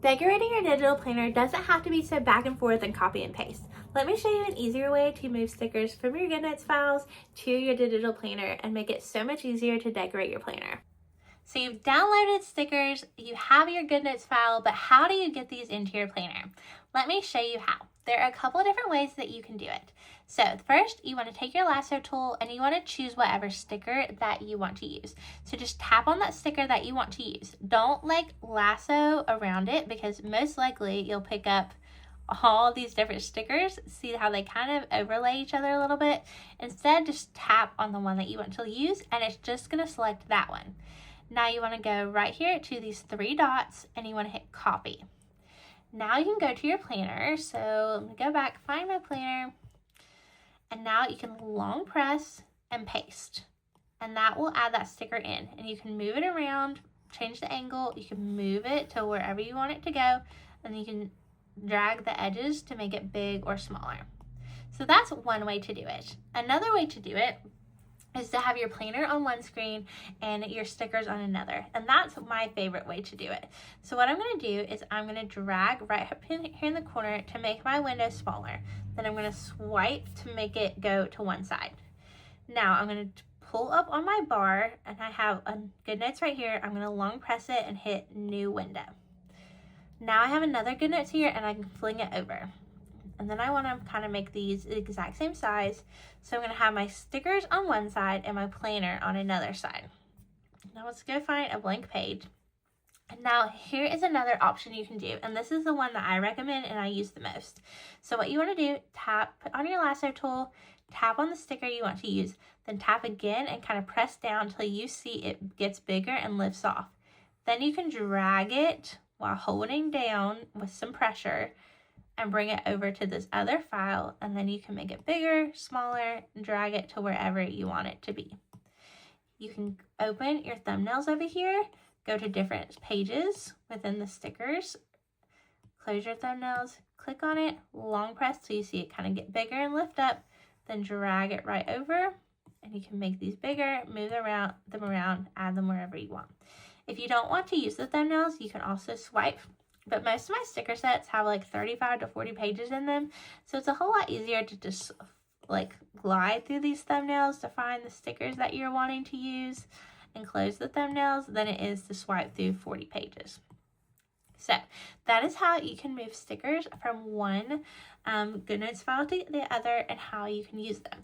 Decorating your digital planner doesn't have to be so back and forth and copy and paste. Let me show you an easier way to move stickers from your Goodnotes files to your digital planner and make it so much easier to decorate your planner. So you've downloaded stickers, you have your Goodnotes file, but how do you get these into your planner? Let me show you how. There are a couple of different ways that you can do it. So first, you want to take your lasso tool and you want to choose whatever sticker that you want to use. So just tap on that sticker that you want to use. Don't lasso around it because most likely you'll pick up all these different stickers. See how they kind of overlay each other a little bit? Instead, just tap on the one that you want to use and it's just going to select that one. Now you want to go right here to these three dots and you want to hit copy. Now you can go to your planner. So let me go back, find my planner, and now you can long press and paste. And that will add that sticker in. And you can move it around, change the angle, you can move it to wherever you want it to go, and you can drag the edges to make it big or smaller. So that's one way to do it. Another way to do it is to have your planner on one screen and your stickers on another. And that's my favorite way to do it. So what I'm going to do is I'm going to drag right up in here in the corner to make my window smaller. Then I'm going to swipe to make it go to one side. Now I'm going to pull up on my bar and I have a Goodnotes right here. I'm going to long press it and hit new window. Now I have another Goodnotes here and I can fling it over. And then I want to kind of make these the exact same size. So I'm going to have my stickers on one side and my planner on another side. Now let's go find a blank page. And now here is another option you can do. And this is the one that I recommend and I use the most. So what you want to do, put on your lasso tool, tap on the sticker you want to use, then tap again and kind of press down until you see it gets bigger and lifts off. Then you can drag it while holding down with some pressure and bring it over to this other file, and then you can make it bigger, smaller, and drag it to wherever you want it to be. You can open your thumbnails over here, go to different pages within the stickers, close your thumbnails, click on it, long press so you see it kind of get bigger and lift up, then drag it right over, and you can make these bigger, move them around, add them wherever you want. If you don't want to use the thumbnails, you can also swipe. But most of my sticker sets have 35 to 40 pages in them. So it's a whole lot easier to just glide through these thumbnails to find the stickers that you're wanting to use and close the thumbnails than it is to swipe through 40 pages. So that is how you can move stickers from one Goodnotes file to the other and how you can use them.